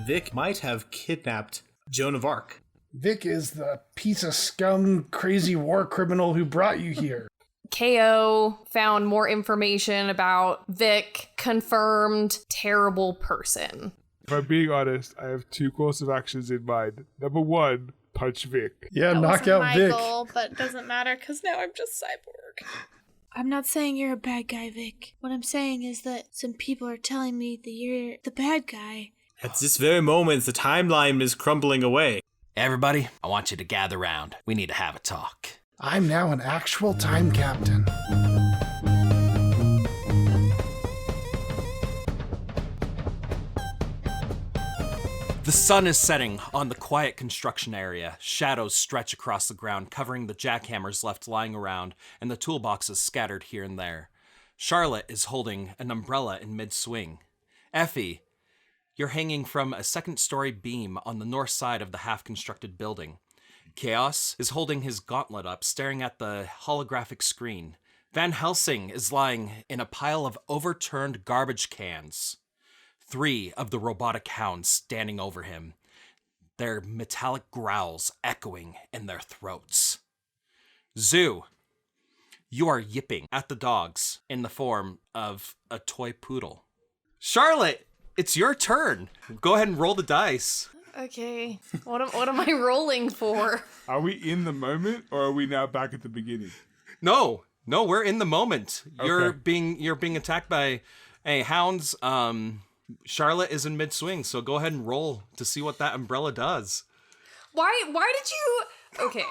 Vic might have kidnapped Joan of Arc. Vic is the piece of scum, crazy war criminal who brought you here. KO found more information about Vic, confirmed terrible person. If I'm being honest, I have 2 course of actions in mind. Number 1, punch Vic. Yeah, That knock wasn't out my Vic. goal, but it doesn't matter because now I'm just Cyborg. I'm not saying you're a bad guy, Vic. What I'm saying is that some people are telling me that you're the bad guy. At this very moment, the timeline is crumbling away. Everybody, I want you to gather round. We need to have a talk. I'm now an actual time captain. The sun is setting on the quiet construction area. Shadows stretch across the ground, covering the jackhammers left lying around and the toolboxes scattered here and there. Charlotte is holding an umbrella in mid-swing. Effie, you're hanging from a second-story beam on the north side of the half-constructed building. Chaos is holding his gauntlet up, staring at the holographic screen. Van Helsing is lying in a pile of overturned garbage cans. 3 of the robotic hounds standing over him, their metallic growls echoing in their throats. Zoo, you are yipping at the dogs in the form of a toy poodle. Charlotte, it's your turn. Go ahead and roll the dice. Okay, what am I rolling for? Are we in the moment, or are we now back at the beginning? No, we're in the moment. You're Okay. being attacked by hounds. Charlotte is in mid-swing, so go ahead and roll to see what that umbrella does. Why did you... Okay.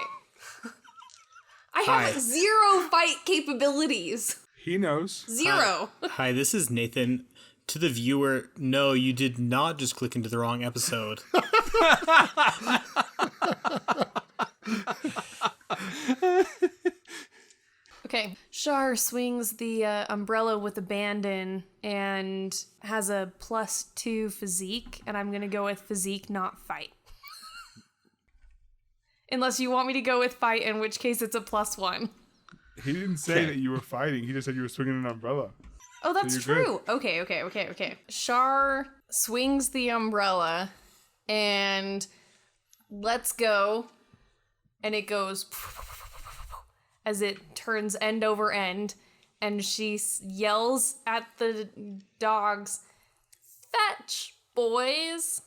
I have Hi. 0 fight capabilities. He knows. 0. Hi, this is Nathan. To the viewer, no, you did not just click into the wrong episode. Okay. Char swings the umbrella with abandon and has a +2 physique, and I'm gonna go with physique, not fight. Unless you want me to go with fight, in which case it's a +1. He didn't say that you were fighting. He just said you were swinging an umbrella. Oh, that's you're true. Okay. Char swings the umbrella and lets go, and it goes as it turns end over end, and she yells at the dogs, "Fetch, boys!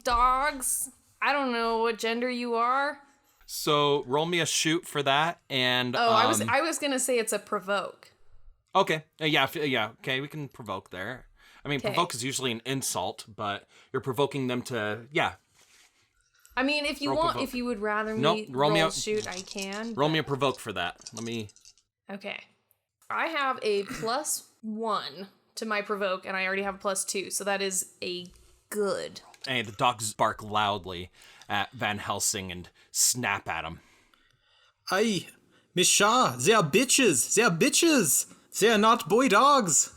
Dogs! I don't know what gender you are." So roll me a shoot for that, and Oh, I was gonna say it's a provoke. okay, yeah, okay, we can provoke there. I mean, Okay. provoke is usually an insult, but you're provoking them to, yeah. I mean, if you Roll want, provoke. if you would rather me Nope, roll me out. shoot, I can. Roll me a provoke for that. Let me. Okay. I have a +1 to my provoke, and I already have a +2, so that is a good. And the dogs bark loudly at Van Helsing and snap at him. Aye, Miss Shaw, they are bitches. They are bitches. They are not boy dogs.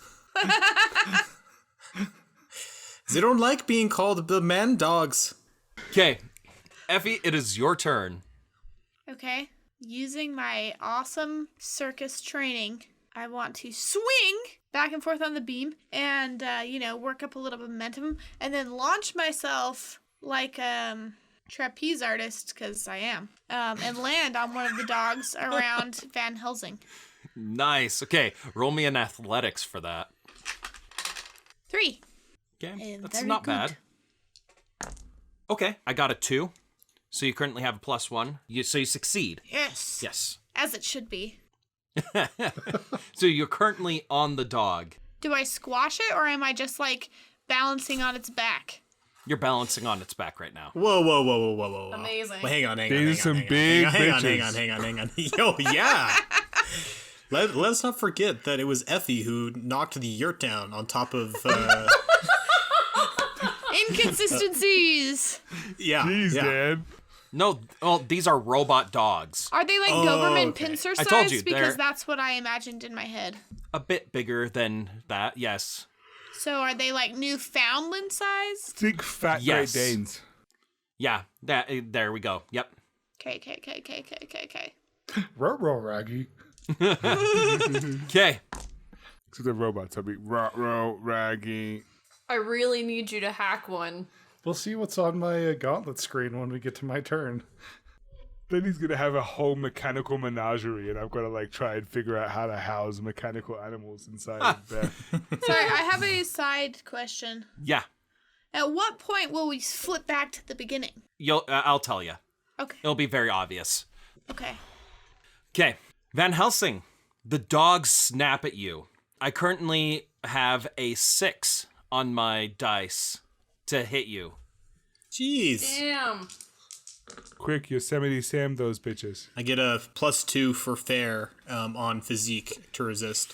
They don't like being called the man dogs. Okay, Effie, it is your turn. Okay. Using my awesome circus training, I want to swing back and forth on the beam and, work up a little momentum and then launch myself like a trapeze artist, because I am, and land on one of the dogs around Van Helsing. Nice. Okay, roll me an athletics for that. 3. Okay, And that's very not good. bad. Okay, I got a 2. So you currently have a +1. So you succeed. Yes. Yes. As it should be. So you're currently on the dog. Do I squash it, or am I just, balancing on its back? You're balancing on its back right now. Whoa. Amazing. Well, hang on. These are some big hang on. bitches. Yo, yeah. Let's not forget that it was Effie who knocked the yurt down on top of... Inconsistencies! yeah. Jeez, yeah. Dad. No, well, these are robot dogs. Are they like Doberman okay. pincer I size? told you, Because they're- that's what I imagined in my head. A bit bigger than that, yes. So are they like Newfoundland size? Think fat Yes. Great Danes. Yeah, there we go. Yep. Okay. Ruh-roh, Raggy. Okay. So they're robots. I'll be raggy. I really need you to hack one. We'll see what's on my gauntlet screen when we get to my turn. Then he's gonna have a whole mechanical menagerie, and I've got to like try and figure out how to house mechanical animals inside of Beth. Sorry, I have a side question. Yeah, At what point will we flip back to the beginning? I'll tell you. Okay. It'll be very obvious. Okay. Okay, Van Helsing, the dogs snap at you. I currently have a 6 on my dice to hit you. Jeez. Damn. Quick, Yosemite Sam those bitches. I get a +2 for fair on physique to resist.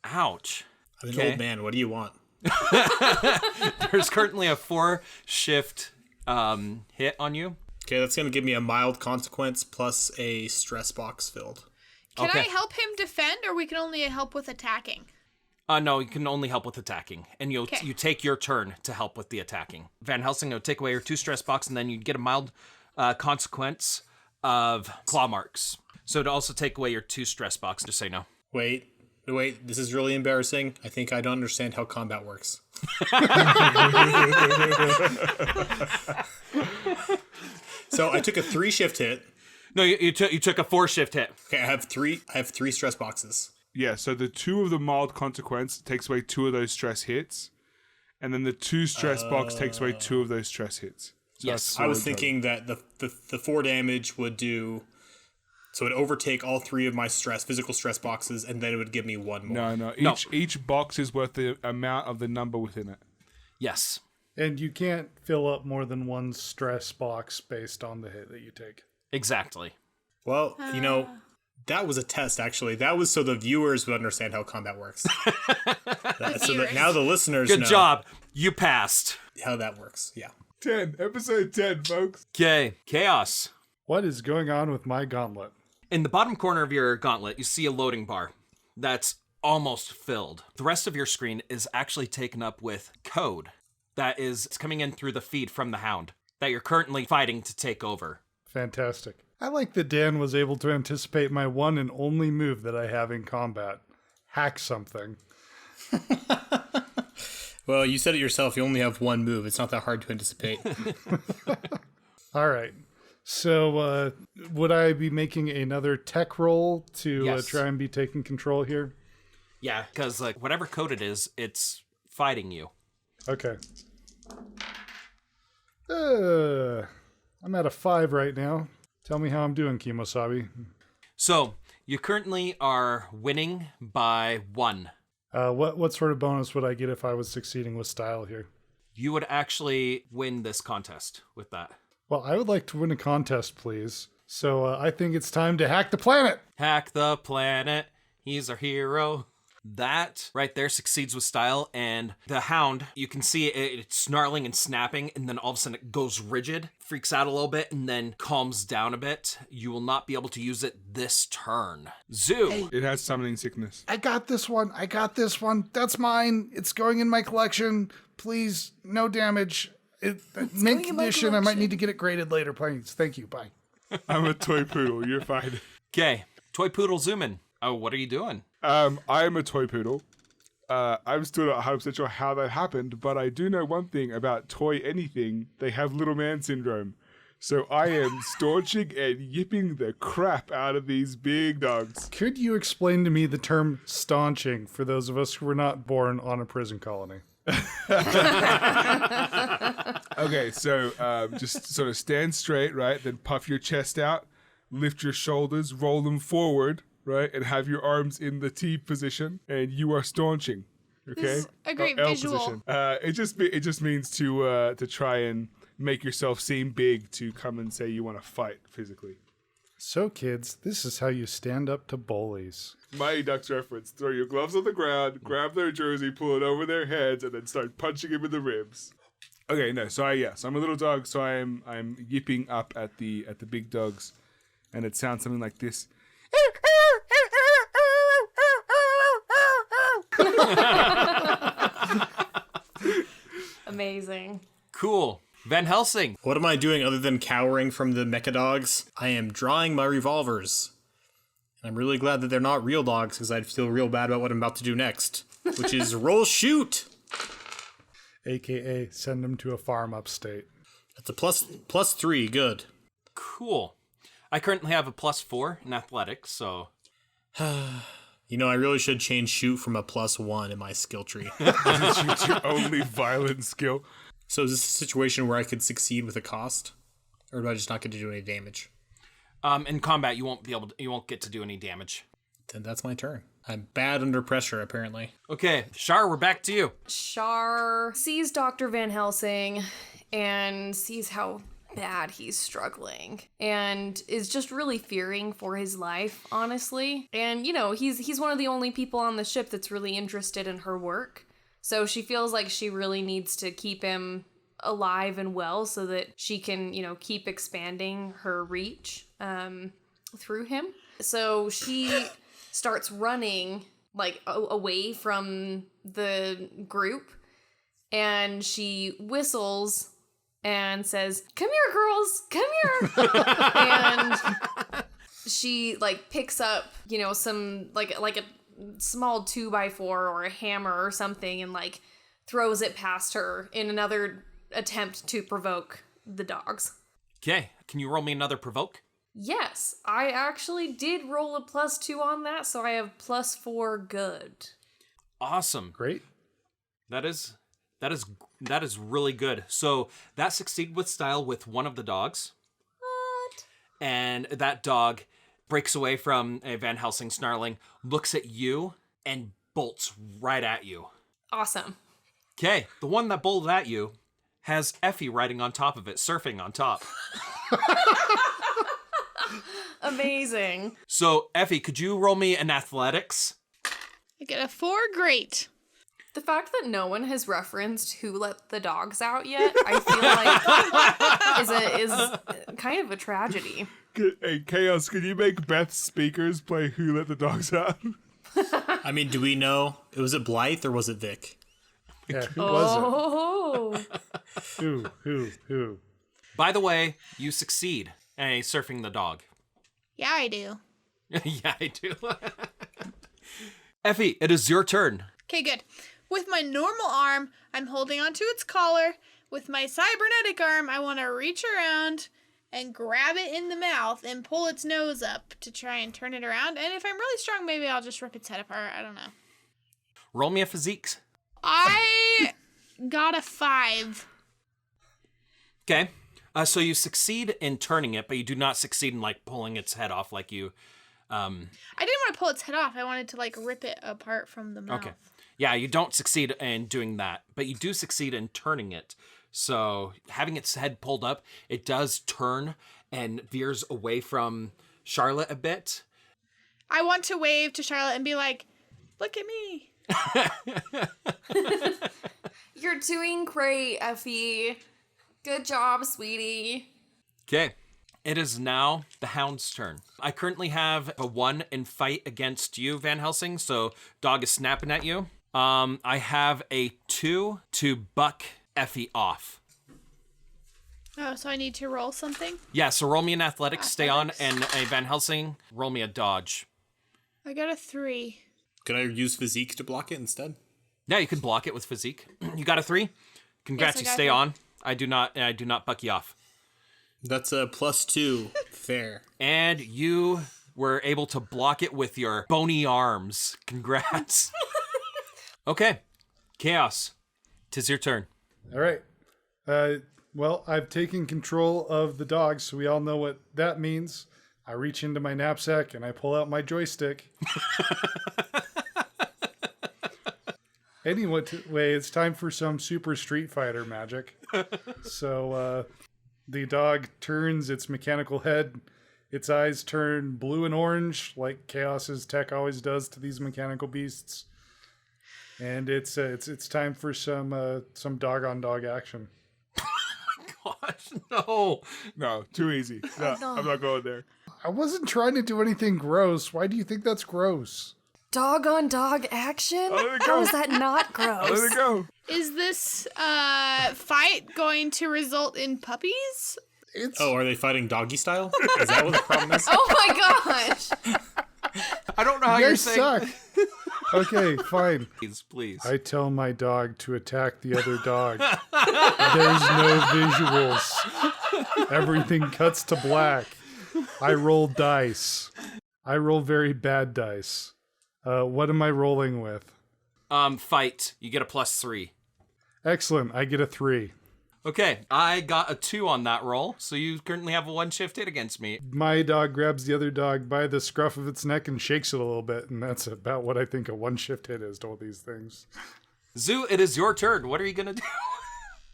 Ouch. I'm an Okay. old man. What do you want? There's currently a 4 shift hit on you. Okay, that's going to give me a mild consequence plus a stress box filled. Can Okay. I help him defend, or we can only help with attacking? No, you can only help with attacking, and you take your turn to help with the attacking. Van Helsing will take away your 2 stress box, and then you get a mild consequence of claw marks. So to also take away your 2 stress box, just say no. Wait, this is really embarrassing. I think I don't understand how combat works. So I took a 3 shift hit. No, you took a 4 shift hit. Okay, I have 3 stress boxes. Yeah, so the 2 of the mild consequence takes away 2 of those stress hits, and then the 2 stress box takes away 2 of those stress hits. So Yes. that's I was 4 in total. thinking that the 4 damage would do, so it would overtake all 3 of my physical stress boxes, and then it would give me 1 more. No. No. Each box is worth the amount of the number within it. Yes. And you can't fill up more than 1 stress box based on the hit that you take. Exactly. Well, that was a test, actually. That was so the viewers would understand how combat works. So that now the listeners Good know job. You passed. how that works. Yeah. Episode 10, folks. Okay. Chaos. What is going on with my gauntlet? In the bottom corner of your gauntlet, you see a loading bar that's almost filled. The rest of your screen is actually taken up with code that is coming in through the feed from the Hound that you're currently fighting to take over. Fantastic. I like that Dan was able to anticipate my one and only move that I have in combat. Hack something. Well, you said it yourself. You only have 1 move. It's not that hard to anticipate. All right. So, would I be making another tech roll to Yes. try and be taking control here? Yeah, because like whatever code it is, it's fighting you. Okay. I'm at a 5 right now. Tell me how I'm doing, Kimosabi. So you currently are winning by 1. What sort of bonus would I get if I was succeeding with style here? You would actually win this contest with that. Well, I would like to win a contest, please. So I think it's time to hack the planet. Hack the planet. He's our hero. That right there succeeds with style, and the Hound, you can see it's snarling and snapping, and then all of a sudden it goes rigid, freaks out a little bit, and then calms down a bit. You will not be able to use it this turn. Zoo. It has summoning sickness. I got this one. That's mine. It's going in my collection. Please, no damage. Mint condition. I might need to get it graded later, please. Thank you. Bye. I'm a toy poodle. You're fine. Okay, Toy Poodle Zoomin. Oh, what are you doing? I am a toy poodle. I'm still not 100% sure how that happened, but I do know one thing about toy anything. They have little man syndrome. So I am staunching and yipping the crap out of these big dogs. Could you explain to me the term staunching for those of us who were not born on a prison colony? Okay, so just sort of stand straight, right? Then puff your chest out, lift your shoulders, roll them forward, right? And have your arms in the T position, and you are staunching. Okay, This is a great L visual. position. It just means to try and make yourself seem big to come and say you want to fight physically. So, kids, this is how you stand up to bullies. Mighty Ducks reference. Throw your gloves on the ground, grab their jersey, pull it over their heads, and then start punching them in the ribs. Okay, no, so I'm a little dog, so I'm yipping up at the big dogs, and it sounds something like this. Amazing. Cool. Van Helsing. What am I doing other than cowering from the mecha dogs? I am drawing my revolvers. And I'm really glad that they're not real dogs, because I'd feel real bad about what I'm about to do next, which is roll shoot. AKA send him to a farm upstate. That's a +3. Good. Cool. I currently have a +4 in athletics, so... You know, I really should change shoot from a +1 in my skill tree. Shoot your only violent skill. So is this a situation where I could succeed with a cost? Or do I just not get to do any damage? In combat, you won't get to do any damage. Then that's my turn. I'm bad under pressure, apparently. Okay, Shar, we're back to you. Char sees Dr. Van Helsing and sees how bad he's struggling and is just really fearing for his life, honestly. And, you know, he's one of the only people on the ship that's really interested in her work. So she feels like she really needs to keep him alive and well so that she can, you know, keep expanding her reach through him. So she starts running, like, away from the group, and she whistles and says, "Come here, girls, come here." And she, like, picks up, you know, some, like a small 2x4 or a hammer or something and, like, throws it past her in another attempt to provoke the dogs. Okay, can you roll me another provoke? Yes, I actually did roll a +2 on that, so I have +4 good. Awesome. Great. That is really good. So that succeeded with style with one of the dogs. What? And that dog breaks away from Van Helsing snarling, looks at you, and bolts right at you. Awesome. Okay, the one that bolted at you has Effie riding on top of it, surfing on top. Amazing. So, Effie, could you roll me an athletics? I get a 4. Great. The fact that no one has referenced Who Let the Dogs Out yet, I feel like is kind of a tragedy. Hey, Chaos, can you make Beth's speakers play Who Let the Dogs Out? I mean, do we know? Was it Blythe or was it Vic? Yeah, who was Oh. it? Who? By the way, you succeed at surfing the dog. Yeah, I do. Yeah, I do. Effie, it is your turn. Okay, good. With my normal arm, I'm holding onto its collar. With my cybernetic arm, I want to reach around and grab it in the mouth and pull its nose up to try and turn it around. And if I'm really strong, maybe I'll just rip its head apart. I don't know. Roll me a physique. I got a 5. Okay. So you succeed in turning it, but you do not succeed in, like, pulling its head off like you... I didn't want to pull its head off. I wanted to, like, rip it apart from the mouth. Okay. Yeah, you don't succeed in doing that, but you do succeed in turning it. So having its head pulled up, it does turn and veers away from Charlotte a bit. I want to wave to Charlotte and be like, "Look at me." You're doing great, Effie. Good job, sweetie. Okay. It is now the Hound's turn. I currently have a 1 in fight against you, Van Helsing, so dog is snapping at you. I have a 2 to buck Effie off. Oh, so I need to roll something? Yeah, so roll me an athletics, stay on, and a Van Helsing, roll me a dodge. I got a 3. Could I use physique to block it instead? Yeah, you can block it with physique. You got a 3? Congrats, Yes, I you got stay 3. on. I do not buck you off. That's a +2. Fair. And you were able to block it with your bony arms. Congrats. Okay. Chaos. 'Tis your turn. All right. Well, I've taken control of the dog, so we all know what that means. I reach into my knapsack and I pull out my joystick. Anyway, it's time for some Super Street Fighter magic. So the dog turns its mechanical head. Its eyes turn blue and orange, like Chaos's tech always does to these mechanical beasts. And it's time for some dog on dog action. Gosh, no. No, too easy. No, I'm not going there. I wasn't trying to do anything gross. Why do you think that's gross? Dog on dog action? let it go. How is that not gross? Let it go. Is this fight going to result in puppies? Oh, are they fighting doggy style? Is that what the problem is? Oh my gosh! I don't know how You you're guys saying. suck. Okay, fine. Please. I tell my dog to attack the other dog. There's no visuals. Everything cuts to black. I roll dice. I roll very bad dice. What am I rolling with? Fight. You get a +3. Excellent. I get a 3. Okay, I got a 2 on that roll, so you currently have a 1 shift hit against me. My dog grabs the other dog by the scruff of its neck and shakes it a little bit, and that's about what I think a 1 shift hit is to all these things. Zoo, it is your turn. What are you gonna do?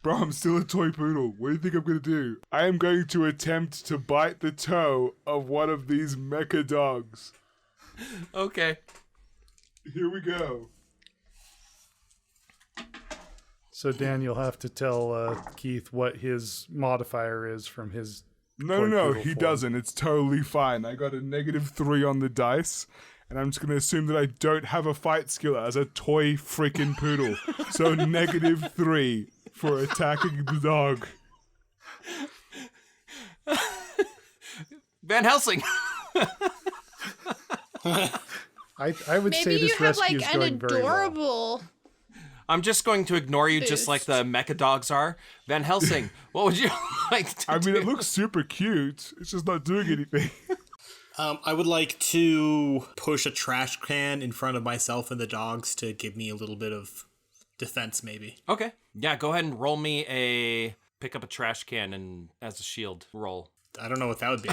Bro, I'm still a toy poodle. What do you think I'm going to do? I am going to attempt to bite the toe of one of these mecha dogs. Okay. Here we go. So Dan, you'll have to tell Keith what his modifier is from his... No, toy poodle he form. doesn't. It's totally fine. I got a -3 on the dice, and I'm just going to assume that I don't have a fight skill as a toy freaking poodle. So -3 for attacking the dog. Van Helsing! I would say Maybe you this have rescue like is an going very well. adorable. I'm just going to ignore you just like the mecha dogs are. Van Helsing, what would you like to do? It looks super cute. It's just not doing anything. I would like to push a trash can in front of myself and the dogs to give me a little bit of defense, maybe. Okay. Yeah, go ahead and roll me a... Pick up a trash can and as a shield roll. I don't know what that would be.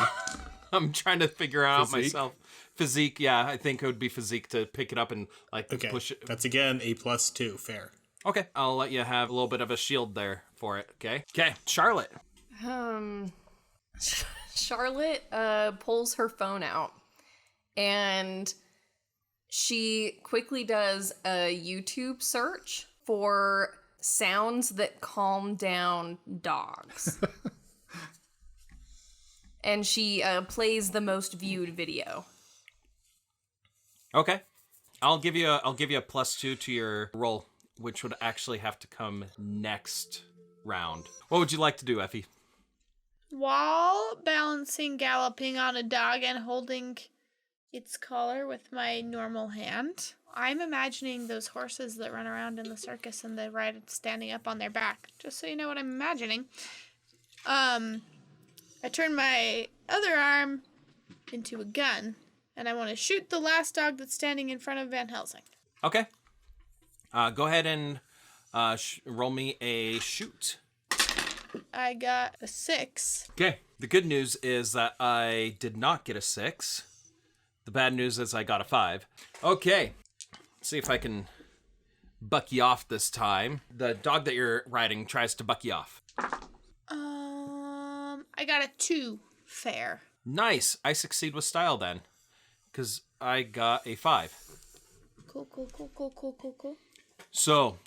I'm trying to figure out Physique? myself. Physique, yeah, I think it would be physique to pick it up and like Okay, push it. that's again a +2, fair. Okay, I'll let you have a little bit of a shield there for it, okay? Okay, Charlotte. Charlotte pulls her phone out and she quickly does a YouTube search for sounds that calm down dogs. And she plays the most viewed video. Okay. I'll give you a +2 to your roll, which would actually have to come next round. What would you like to do, Effie? While balancing galloping on a dog and holding its collar with my normal hand, I'm imagining those horses that run around in the circus and they ride it standing up on their back. Just so you know what I'm imagining. I turn my other arm into a gun, and I want to shoot the last dog that's standing in front of Van Helsing. Okay. Go ahead and roll me a shoot. I got a 6. Okay. The good news is that I did not get a 6. The bad news is I got a 5. Okay. Let's see if I can buck you off this time. The dog that you're riding tries to buck you off. I got a 2. Fair. Nice. I succeed with style then, because I got a 5. Cool. So,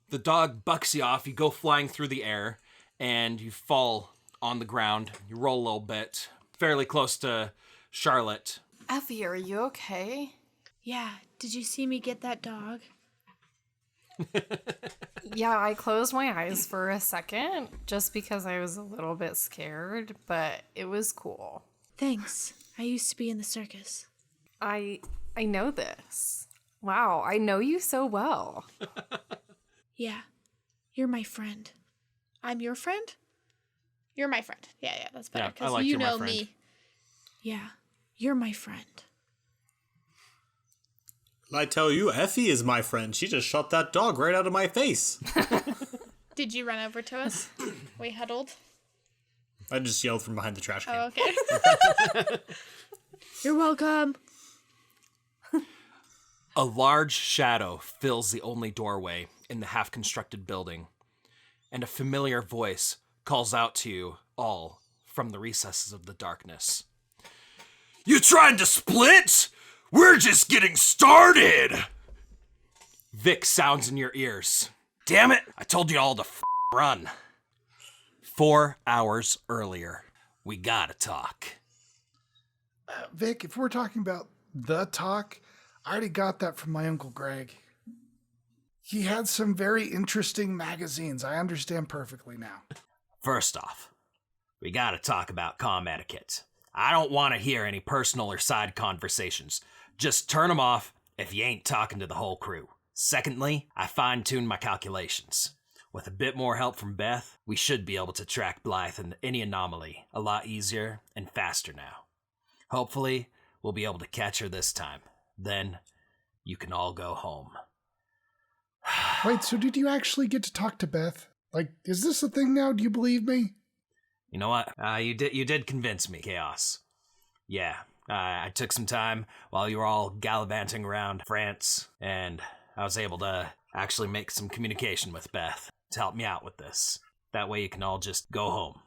the dog bucks you off, you go flying through the air, and you fall on the ground. You roll a little bit, fairly close to Charlotte. Effie, are you okay? Yeah, did you see me get that dog? Yeah, I closed my eyes for a second just because I was a little bit scared, but it was cool. Thanks. I used to be in the circus. I know this. Wow, I know you so well. Yeah, you're my friend. I'm your friend? You're my friend. Yeah, that's better. Yeah, I Because like you you're my know friend. me. Yeah, you're my friend. I tell you, Effie is my friend. She just shot that dog right out of my face. Did you run over to us? We huddled. I just yelled from behind the trash can. Oh, okay. You're welcome. A large shadow fills the only doorway in the half-constructed building, and a familiar voice calls out to you all from the recesses of the darkness. You trying to split? We're just getting started! Vic sounds in your ears. Damn it, I told you all to run. 4 hours earlier, we gotta talk. Vic, if we're talking about the talk, I already got that from my Uncle Greg. He had some very interesting magazines. I understand perfectly now. First off, we gotta talk about comm etiquette. I don't want to hear any personal or side conversations. Just turn them off if you ain't talking to the whole crew. Secondly, I fine-tuned my calculations. With a bit more help from Beth, we should be able to track Blythe and any anomaly a lot easier and faster now. Hopefully, we'll be able to catch her this time. Then, you can all go home. Wait, so did you actually get to talk to Beth? Like, is this a thing now? Do you believe me? You know what? You did convince me, Chaos. Yeah, I took some time while you were all gallivanting around France, and I was able to actually make some communication with Beth to help me out with this. That way you can all just go home.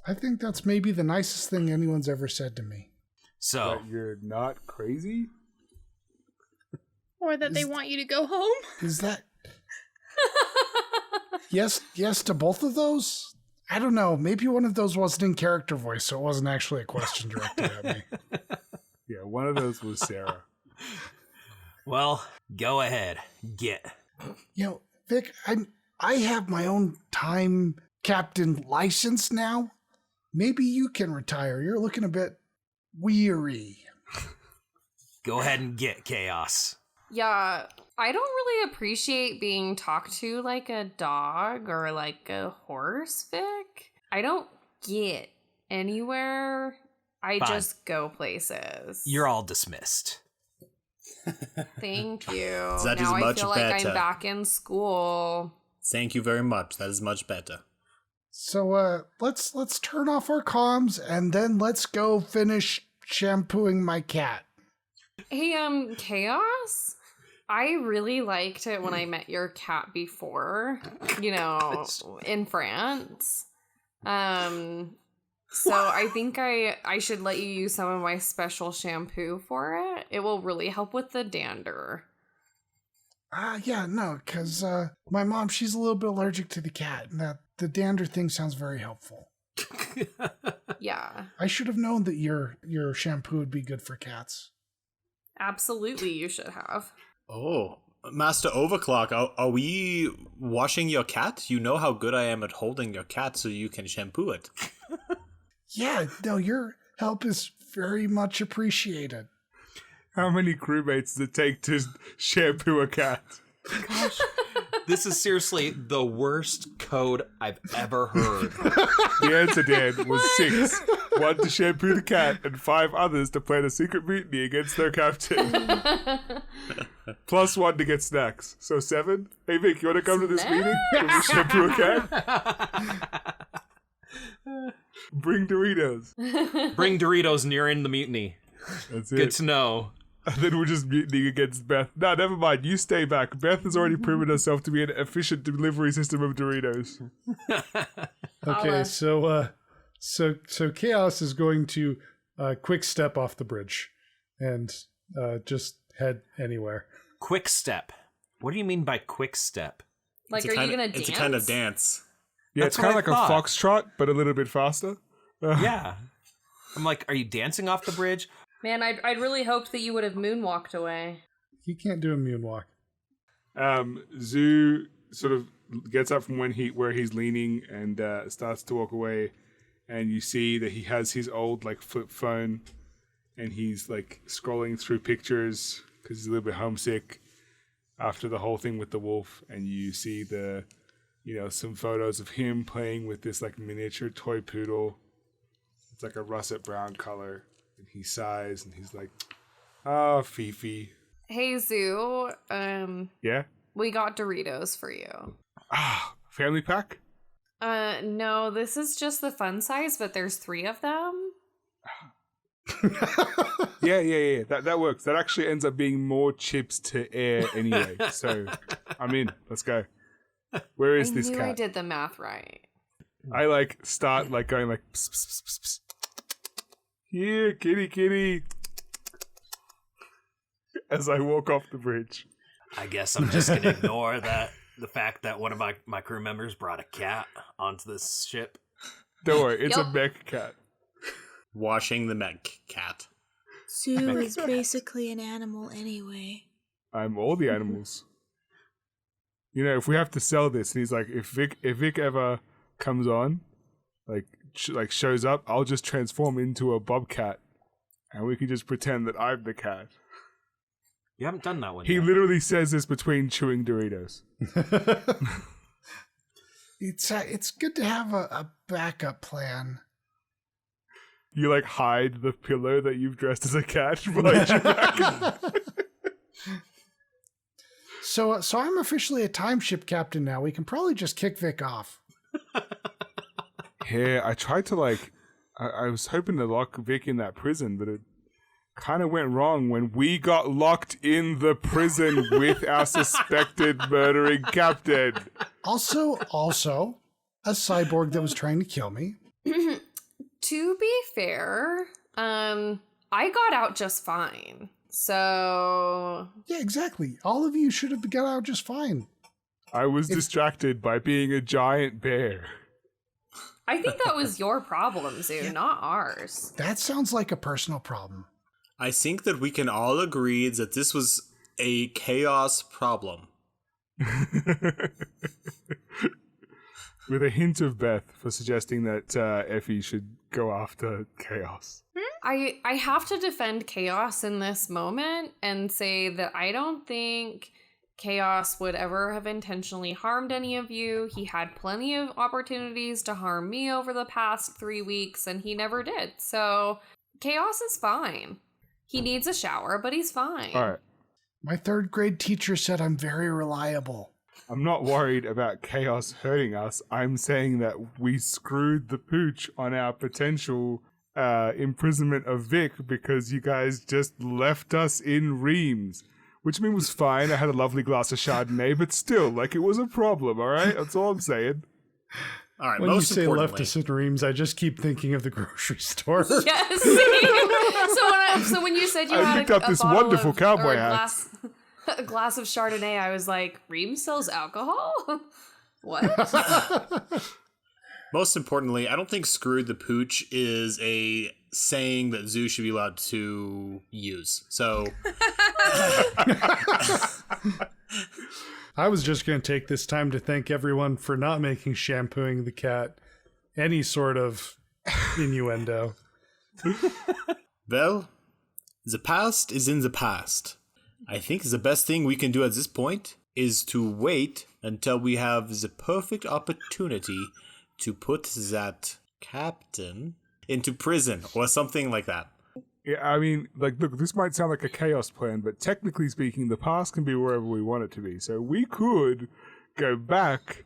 I think that's maybe the nicest thing anyone's ever said to me. So, That you're not crazy? Or that they want you to go home. Is that... Yes to both of those? I don't know. Maybe one of those wasn't in character voice, so it wasn't actually a question directed at me. Yeah, one of those was Sarah. well, go ahead. Get. You know, Vic, I have my own time captain license now. Maybe you can retire. You're looking a bit weary. Go ahead and get, Chaos. Yeah, I don't really appreciate being talked to like a dog or like a horse, Vic. I don't get anywhere. I Fine. just go places. You're all dismissed. Thank you. That is now I much feel like better. I'm back in school. Thank you very much. That is much better. So let's turn off our comms and then let's go finish shampooing my cat. Hey, Chaos? I really liked it when I met your cat before, in France. So I think I should let you use some of my special shampoo for it. It will really help with the dander. Yeah, no, because my mom, she's a little bit allergic to the cat, and the dander thing sounds very helpful. Yeah, I should have known that your shampoo would be good for cats. absolutely you should have. Oh, Master Overclock, are we washing your cat? You know how good I am at holding your cat so you can shampoo it. Yeah, no, your help is very much appreciated. How many crewmates does it take to shampoo a cat? Gosh, this is seriously the worst code I've ever heard. The answer, Dan, was 6. 1 to shampoo the cat, and 5 others to plan a secret mutiny against their captain. Plus 1 to get snacks. So 7? Hey Vic, you want to come to this meeting? Can we shampoo a cat? Bring Doritos. Bring Doritos and you're in the mutiny. That's it. Good to know. And then we're just mutinying against Beth. No, never mind. You stay back. Beth has already proven herself to be an efficient delivery system of Doritos. Okay, so Chaos is going to quick step off the bridge and just head anywhere. Quick step. What do you mean by quick step? Like, It's a are you kind of- gonna dance? It's a kind of dance. Yeah, That's it's kind of what like I a thought. foxtrot, but a little bit faster. Yeah. I'm like, are you dancing off the bridge? Man, I'd really hoped that you would have moonwalked away. He can't do a moonwalk. Zoo sort of gets up from where he's leaning and starts to walk away, and you see that he has his old flip phone, and he's scrolling through pictures because he's a little bit homesick after the whole thing with the wolf, and you see some photos of him playing with this miniature toy poodle. It's like a russet brown color, and he sighs and he's like, "Ah, Fifi." Hey, Zoo. Yeah. We got Doritos for you. Ah, family pack. No, this is just the fun size, but there's 3 of them. Yeah. That works. That actually ends up being more chips to air anyway. So I'm in. Let's go. Where is this I knew cat? I did the math right. I start going pss, pss, pss, pss, pss. Here, kitty. As I walk off the bridge. I guess I'm just gonna ignore the fact that one of my crew members brought a cat onto this ship. Don't worry, it's a Yup. mech cat. Washing the mech cat. Sue is basically an animal anyway. I'm all the animals. If we have to sell this, and he's like, if Vic ever comes on, shows up, I'll just transform into a bobcat, and we can just pretend that I'm the cat. You haven't done that one He yet. literally says this between chewing Doritos. It's good to have a backup plan. You like hide the pillow that you've dressed as a cat behind your back. So I'm officially a time ship captain now. We can probably just kick Vic off. Yeah, I tried to I was hoping to lock Vic in that prison, but it kind of went wrong when we got locked in the prison with our suspected murdering captain. Also, a cyborg that was trying to kill me. To be fair, I got out just fine. So Yeah, exactly. All of you should have got out just fine. I was distracted by being a giant bear. I think that was your problem, Zoo, not ours. That sounds like a personal problem. I think that we can all agree that this was a chaos problem. With a hint of Beth for suggesting that Effie should go after chaos. I have to defend Chaos in this moment and say that I don't think Chaos would ever have intentionally harmed any of you. He had plenty of opportunities to harm me over the past 3 weeks, and he never did. So Chaos is fine. He needs a shower, but he's fine. All right. My 3rd grade teacher said I'm very reliable. I'm not worried about chaos hurting us. I'm saying that we screwed the pooch on our potential imprisonment of Vic because you guys just left us in Reims. Which I mean was fine. I had a lovely glass of Chardonnay, but still, it was a problem, all right? That's all I'm saying. All right, When you most say importantly, left us in Reims, I just keep thinking of the grocery store. Yes. so when you said you I had picked a up this bottle wonderful of, cowboy or a hat. a glass of Chardonnay, I was like, Reims sells alcohol? What? most importantly, I don't think "screwed the pooch" is a saying that Zoo should be allowed to use. So I was just going to take this time to thank everyone for not making shampooing the cat any sort of innuendo. Well, the past is in the past. I think the best thing we can do at this point is to wait until we have the perfect opportunity to put that captain into prison or something like that. Yeah, I mean, look, this might sound like a chaos plan, but technically speaking, the past can be wherever we want it to be. So we could go back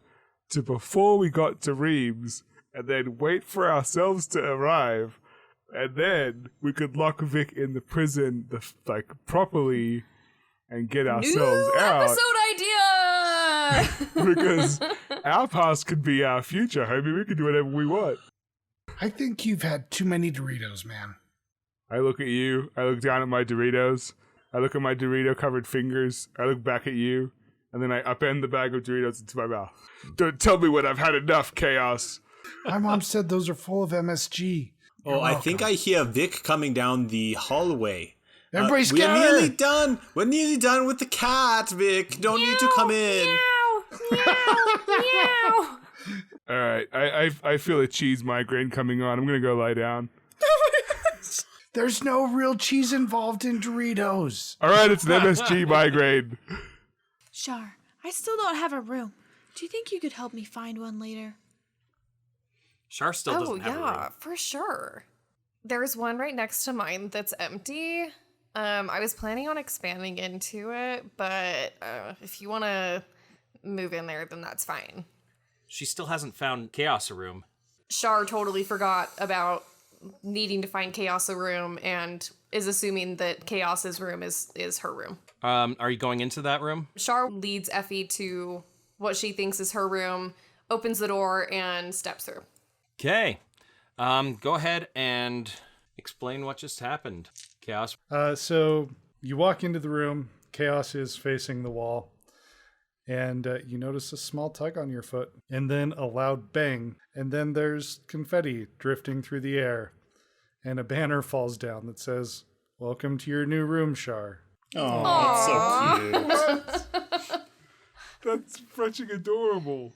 to before we got to Reims and then wait for ourselves to arrive, and then we could lock Vic in the prison, properly, and get ourselves New out. episode idea! Because our past could be our future, homie. We can do whatever we want. I think you've had too many Doritos, man. I look at you. I look down at my Doritos. I look at my Dorito-covered fingers. I look back at you. And then I upend the bag of Doritos into my mouth. Don't tell me when I've had enough, Chaos. My mom said those are full of MSG. Oh, I think I hear Vic coming down the hallway. Everybody's we're scatter! nearly done. We're nearly done with the cat, Vic. Don't need to come in. Meow! All right. I feel a cheese migraine coming on. I'm going to go lie down. There's no real cheese involved in Doritos. All right. It's an MSG migraine. Shar, I still don't have a room. Do you think you could help me find one later? Char still Oh, doesn't have a yeah, room. for sure. There's one right next to mine that's empty. I was planning on expanding into it, but if you want to move in there, then that's fine. She still hasn't found Chaos a room. Shar totally forgot about needing to find Chaos a room and is assuming that Chaos's room is her room. Are you going into that room? Shar leads Effie to what she thinks is her room, opens the door, and steps through. Okay. Go ahead and explain what just happened, Chaos. So you walk into the room. Chaos is facing the wall. And you notice a small tug on your foot. And then a loud bang. And then there's confetti drifting through the air. And a banner falls down that says, "Welcome to your new room, Shar." Oh, that's so cute. That's freaking adorable.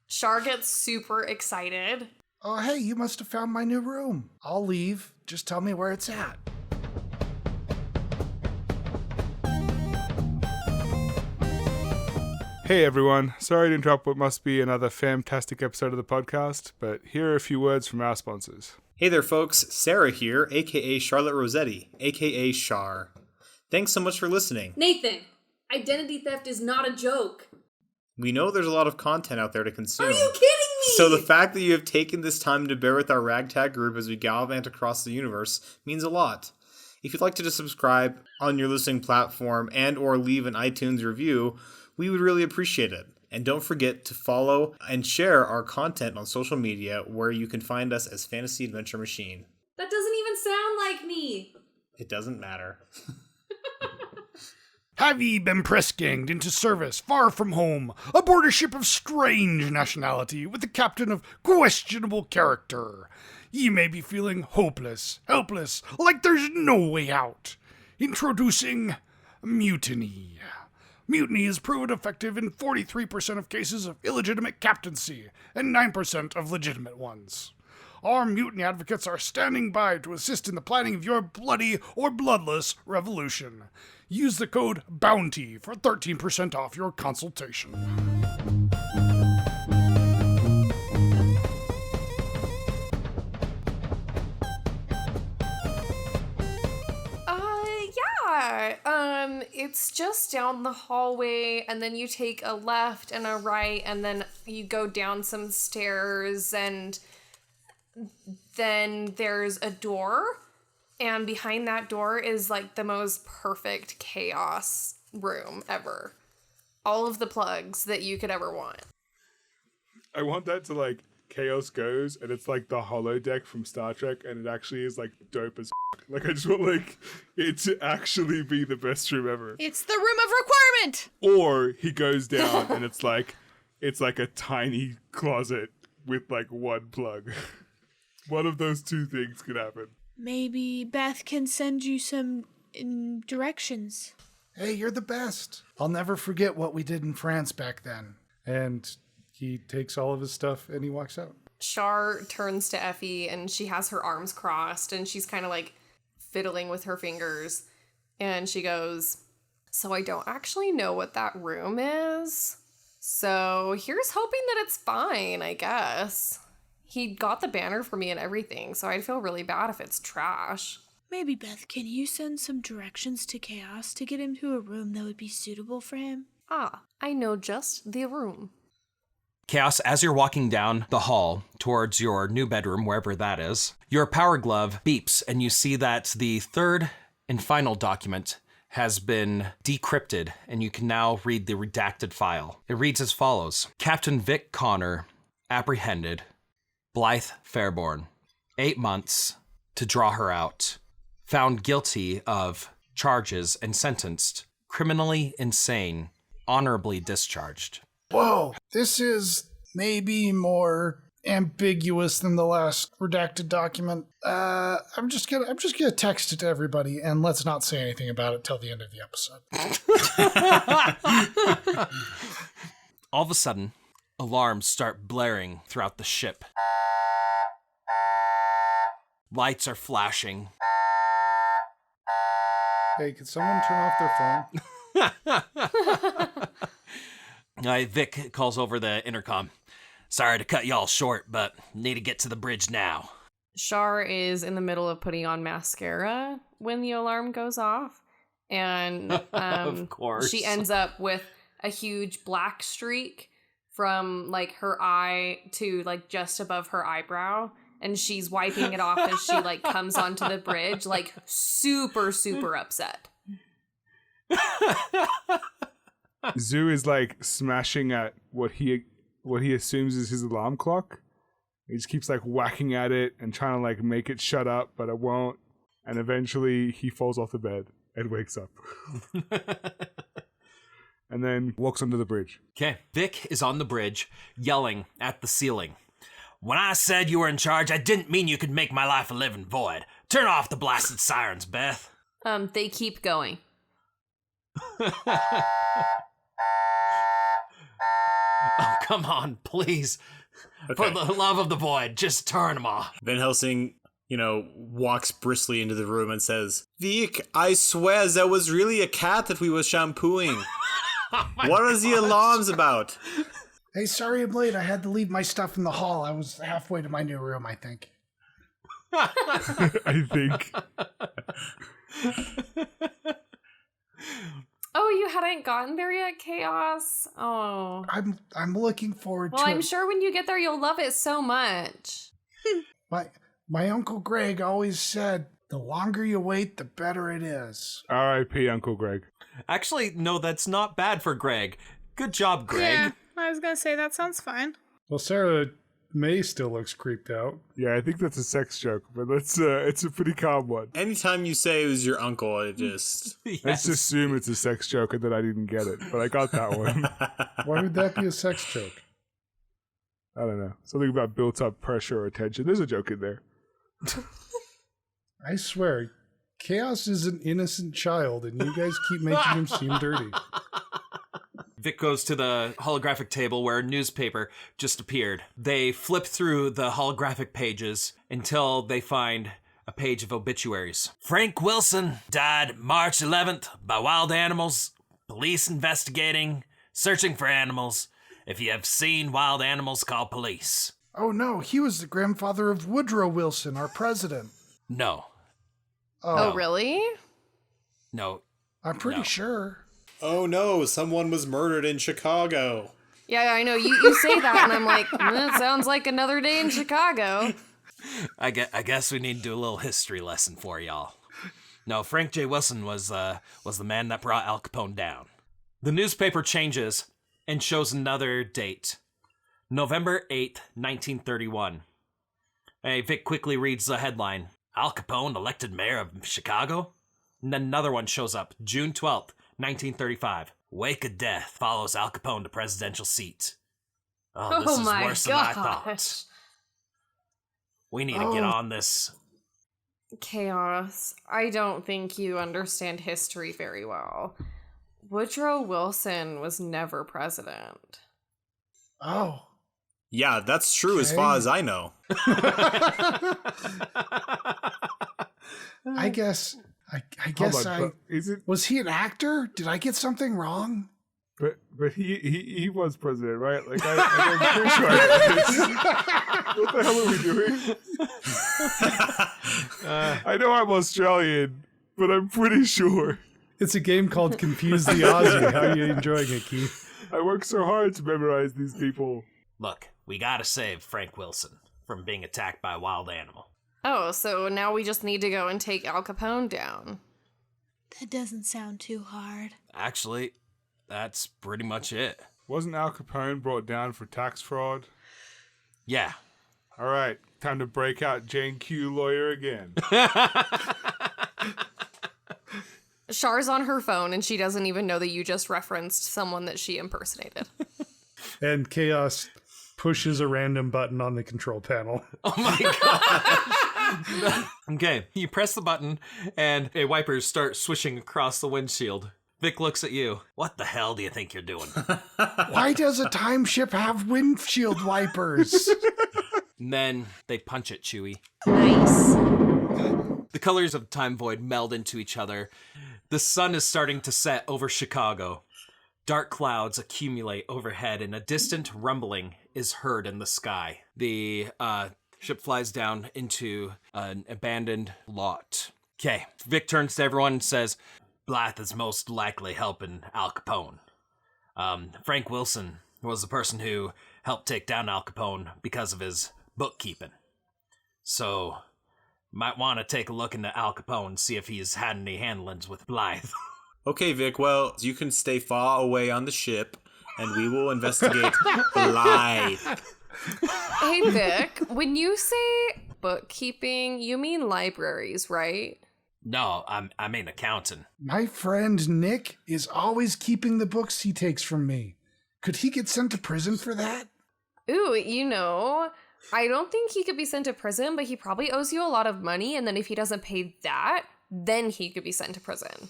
Shar gets super excited. Oh, hey, you must have found my new room. I'll leave. Just tell me where it's at. Hey everyone, sorry to interrupt what must be another fantastic episode of the podcast, but here are a few words from our sponsors. Hey there, folks. Sarah here, aka Charlotte Rossetti, aka Char. Thanks so much for listening. Nathan, identity theft is not a joke. We know there's a lot of content out there to consume. Are you kidding me? So the fact that you have taken this time to bear with our ragtag group as we gallivant across the universe means a lot. If you'd like to just subscribe on your listening platform and or leave an iTunes review, we would really appreciate it. And don't forget to follow and share our content on social media where you can find us as Fantasy Adventure Machine. That doesn't even sound like me. It doesn't matter. Have ye been press-ganged into service far from home, aboard a ship of strange nationality with a captain of questionable character? Ye may be feeling hopeless, helpless, like there's no way out. Introducing Mutiny. Mutiny is proven effective in 43% of cases of illegitimate captaincy and 9% of legitimate ones. Our mutiny advocates are standing by to assist in the planning of your bloody or bloodless revolution. Use the code BOUNTY for 13% off your consultation. It's just down the hallway, and then you take a left and a right, and then you go down some stairs, and then there's a door, and behind that door is like the most perfect chaos room ever. All of the plugs that you could ever want. I want that to like Chaos Goes, and it's like the holodeck from Star Trek, and it actually is like dope as f***. Like I just want like it to actually be the best room ever. It's the room of requirement. Or he goes down and it's like a tiny closet with like one plug. One of those two things could happen. Maybe Beth can send you some directions. Hey, you're the best. I'll never forget what we did in France back then. And he takes all of his stuff and he walks out. Char turns to Effie, and she has her arms crossed, and she's kind of like fiddling with her fingers. And she goes, "So I don't actually know what that room is. So here's hoping that it's fine, I guess. He got the banner for me and everything, so I'd feel really bad if it's trash." Maybe, Beth, can you send some directions to Chaos to get him to a room that would be suitable for him? Ah, I know just the room. Chaos, as you're walking down the hall towards your new bedroom, wherever that is, your power glove beeps, and you see that the third and final document has been decrypted, and you can now read the redacted file. It reads as follows: Captain Vic Connor, apprehended, Blythe Fairborn, 8 months to draw her out, found guilty of charges and sentenced, criminally insane, honorably discharged. Whoa, this is maybe more ambiguous than the last redacted document. I'm just gonna text it to everybody, and let's not say anything about it till the end of the episode. All of a sudden, alarms start blaring throughout the ship. Lights are flashing. Hey, could someone turn off their phone? Vic calls over the intercom. "Sorry to cut y'all short, but need to get to the bridge now." Char is in the middle of putting on mascara when the alarm goes off. And Of course. she ends up with a huge black streak from like her eye to like just above her eyebrow. And she's wiping it off as she like comes onto the bridge, like super, super upset. Zoo is like smashing at what he assumes is his alarm clock. He just keeps like whacking at it and trying to like make it shut up, but it won't. And eventually he falls off the bed and wakes up. And then walks under the bridge. Okay, Vic is on the bridge, yelling at the ceiling. "When I said you were in charge, I didn't mean you could make my life a living void. Turn off the blasted sirens, Beth." They keep going. Oh, come on, please. Okay. For the love of the void, just turn them off. Van Helsing, walks briskly into the room and says, "Vic, I swear there was really a cat that we were shampooing. What are the alarms about? Hey, sorry I'm late. I had to leave my stuff in the hall. I was halfway to my new room, I think. I think. Oh, you hadn't gotten there yet, Chaos? Oh. I'm looking forward Well, to I'm it. sure when you get there, you'll love it so much. My Uncle Greg always said, the longer you wait, the better it is. R.I.P. Uncle Greg. Actually, no, that's not bad for Greg. Good job, Greg. Yeah, I was gonna say that sounds fine. Well, Sarah May still looks creeped out. Yeah, I think that's a sex joke, but it's a pretty calm one. Anytime you say it was your uncle, it just... Yes. Let's assume it's a sex joke and that I didn't get it, but I got that one. Why would that be a sex joke? I don't know. Something about built-up pressure or tension. There's a joke in there. I swear, Chaos is an innocent child, and you guys keep making him seem dirty. Vic goes to the holographic table where a newspaper just appeared. They flip through the holographic pages until they find a page of obituaries. Frank Wilson died March 11th by wild animals. Police investigating, searching for animals. If you have seen wild animals, call police. Oh no, he was the grandfather of Woodrow Wilson, our president. No. Oh, really? No. I'm pretty No. sure. Oh no, someone was murdered in Chicago. Yeah, I know. You say that, and I'm like, it sounds like another day in Chicago. I guess we need to do a little history lesson for y'all. No, Frank J. Wilson was the man that brought Al Capone down. The newspaper changes and shows another date. November 8th, 1931. Hey, Vic quickly reads the headline. Al Capone elected mayor of Chicago? And then another one shows up. June 12th, 1935. Wake of death follows Al Capone to presidential seat. Oh, this is my worse than I gosh. thought. We need to get on this. Chaos. I don't think you understand history very well. Woodrow Wilson was never president. Oh. Yeah, that's true as Okay. far as I know. I guess Hold on, but is it? was he an actor? Did I get something wrong? But he was president, right? Like I'm pretty sure. What the hell are we doing? I know I'm Australian, but I'm pretty sure. It's a game called Confuse the Aussie. How are you enjoying it, Keith? I work so hard to memorize these people. Look, we gotta save Frank Wilson from being attacked by a wild animal. Oh, so now we just need to go and take Al Capone down. That doesn't sound too hard. Actually, that's pretty much it. Wasn't Al Capone brought down for tax fraud? Yeah. All right, time to break out Jane Q lawyer again. Char's on her phone and she doesn't even know that you just referenced someone that she impersonated. And Chaos pushes a random button on the control panel. Oh my god. Okay, you press the button and wipers start swishing across the windshield. Vic looks at you. What the hell do you think you're doing? Why does a time ship have windshield wipers? And then they punch at Chewie. Nice. The colors of Time Void meld into each other. The sun is starting to set over Chicago. Dark clouds accumulate overhead and a distant rumbling is heard in the sky. The ship flies down into an abandoned lot. Okay, Vic turns to everyone and says, Blythe is most likely helping Al Capone. Frank Wilson was the person who helped take down Al Capone because of his bookkeeping. So, might want to take a look into Al Capone, see if he's had any handlings with Blythe. Okay, Vic, well, you can stay far away on the ship, and we will investigate Blythe. Hey, Vic, when you say bookkeeping, you mean libraries, right? No, I mean accounting. My friend Nick is always keeping the books he takes from me. Could he get sent to prison for that? Ooh, I don't think he could be sent to prison, but he probably owes you a lot of money, and then if he doesn't pay that, then he could be sent to prison.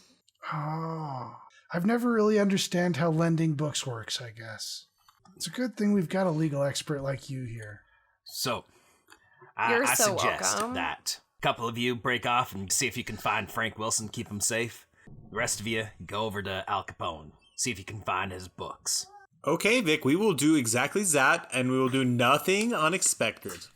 Oh, I've never really understand how lending books works, I guess. It's a good thing we've got a legal expert like you here. So, You're I so suggest welcome. that a couple of you break off and see if you can find Frank Wilson, keep him safe. The rest of you go over to Al Capone. See if you can find his books. Okay, Vic, we will do exactly that, and we will do nothing unexpected.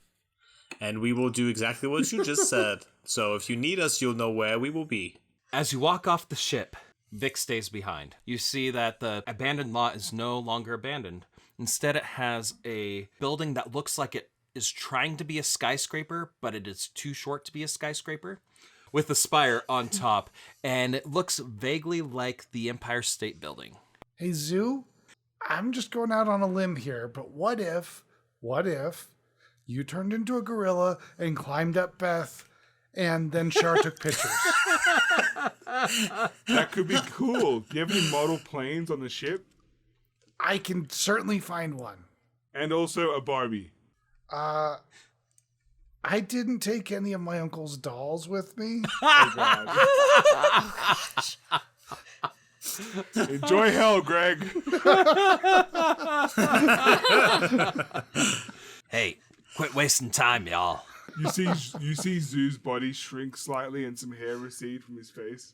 And we will do exactly what you just said. So if you need us, you'll know where we will be. As you walk off the ship, Vic stays behind. You see that the abandoned lot is no longer abandoned. Instead, it has a building that looks like it is trying to be a skyscraper, but it is too short to be a skyscraper, with a spire on top, and it looks vaguely like the Empire State Building. Hey, Zoo, I'm just going out on a limb here, but what if you turned into a gorilla and climbed up Beth, and then Char took pictures? That could be cool. Do you have any model planes on the ship? I can certainly find one. And also a Barbie. I didn't take any of my uncle's dolls with me. Oh, God. Enjoy hell, Greg. Hey, quit wasting time, y'all. You see Zoo's body shrink slightly and some hair recede from his face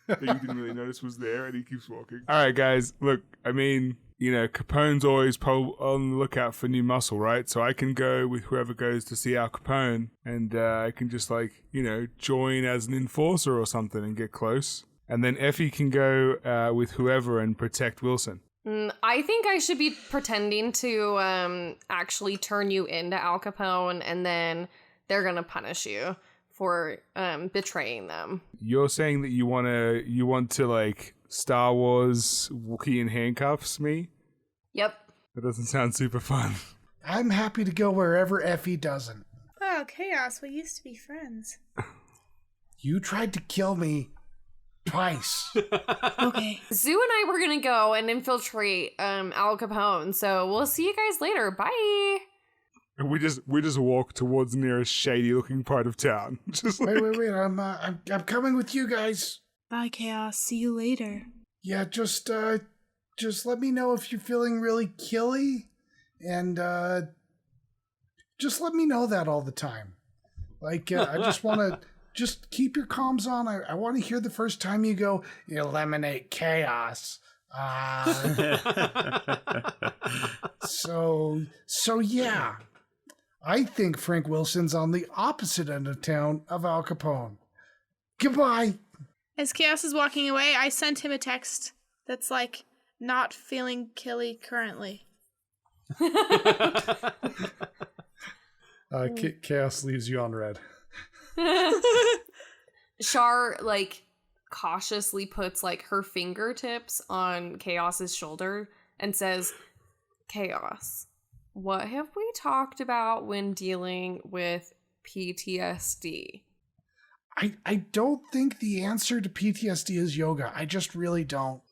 that you didn't really notice was there, and he keeps walking. All right, guys, look, I mean, you know, Capone's always on the lookout for new muscle, right? So I can go with whoever goes to see Al Capone, and I can just, like, you know, join as an enforcer or something and get close. And then Effie can go with whoever and protect Wilson. I think I should be pretending to actually turn you into Al Capone, and then they're gonna punish you for betraying them. You're saying that you want to like Star Wars Wookiee in handcuffs me? Yep. That doesn't sound super fun. I'm happy to go wherever Effie doesn't. Oh, Chaos, we used to be friends. You tried to kill me twice. Okay. Zoo and I were gonna go and infiltrate Al Capone, so we'll see you guys later. Bye. And we just walk towards the nearest shady-looking part of town. Just like... Wait! I'm coming with you guys. Bye, Chaos. See you later. Yeah, just let me know if you're feeling really killy, and just let me know that all the time. Like, I just want to just keep your comms on. I want to hear the first time you go eliminate chaos. So yeah. I think Frank Wilson's on the opposite end of town of Al Capone. Goodbye. As Chaos is walking away, I sent him a text that's like, not feeling killy currently. Chaos leaves you on red. Char, like, cautiously puts, like, her fingertips on Chaos's shoulder and says, Chaos, what have we talked about when dealing with PTSD? I don't think the answer to PTSD is yoga. I just really don't.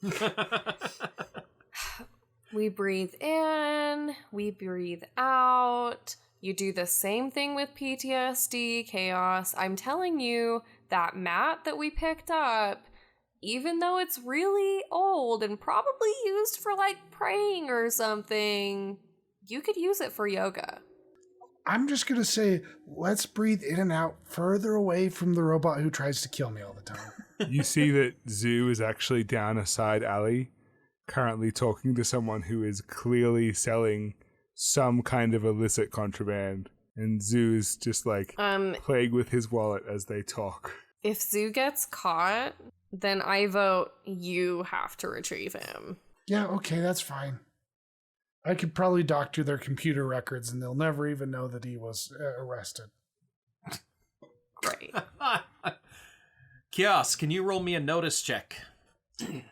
We breathe in, we breathe out. You do the same thing with PTSD, Chaos. I'm telling you, that mat that we picked up, even though it's really old and probably used for, like, praying or something, you could use it for yoga. I'm just going to say, let's breathe in and out further away from the robot who tries to kill me all the time. You see that Zoo is actually down a side alley, currently talking to someone who is clearly selling some kind of illicit contraband. And Zoo is just like playing with his wallet as they talk. If Zoo gets caught, then I vote you have to retrieve him. Yeah, okay, that's fine. I could probably doctor their computer records and they'll never even know that he was arrested. Great. Chaos, can you roll me a notice check? 2.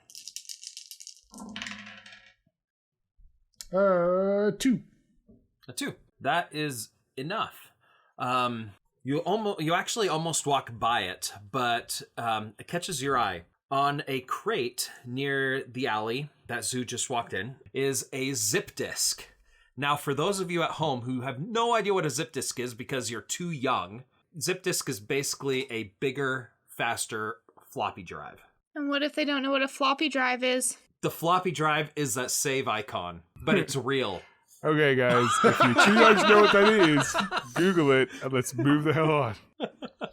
A 2. That is enough. You actually almost walk by it, but it catches your eye. On a crate near the alley that Zoo just walked in is a zip disk. Now, for those of you at home who have no idea what a zip disk is because you're too young, zip disk is basically a bigger, faster floppy drive. And what if they don't know what a floppy drive is? The floppy drive is that save icon, but it's real. Okay, guys, if you're too young to know what that is, Google it and let's move the hell on.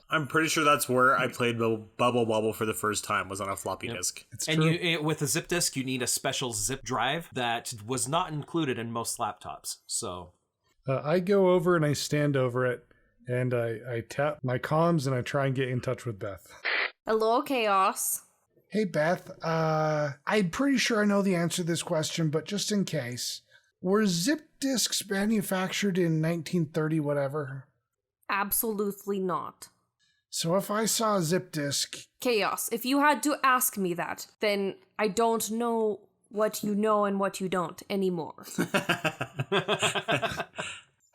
I'm pretty sure that's where I played Bubble Bobble for the first time, was on a floppy disk. It's And true. with a zip disk, you need a special zip drive that was not included in most laptops. So I go over and I stand over it, and I tap my comms and I try and get in touch with Beth. Hello, Chaos. Hey, Beth. I'm pretty sure I know the answer to this question, but just in case, were zip disks manufactured in 1930 whatever? Absolutely not. So if I saw a zip disk, Chaos, if you had to ask me that, then I don't know what you know and what you don't anymore.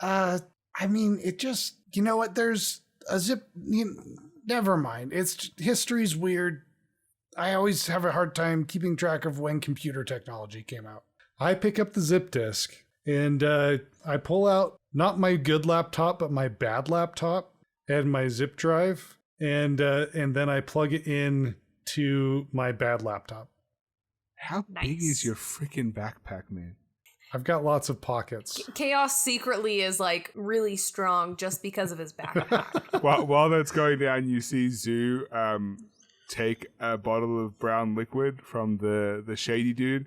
I mean, it just, you know what? There's a zip. Never mind. History's weird. I always have a hard time keeping track of when computer technology came out. I pick up the zip disk and I pull out not my good laptop, but my bad laptop and my zip drive, and then I plug it in to my bad laptop. How big is your freaking backpack, man? I've got lots of pockets. Chaos secretly is like really strong just because of his backpack. While that's going down, you see Zoo take a bottle of brown liquid from the shady dude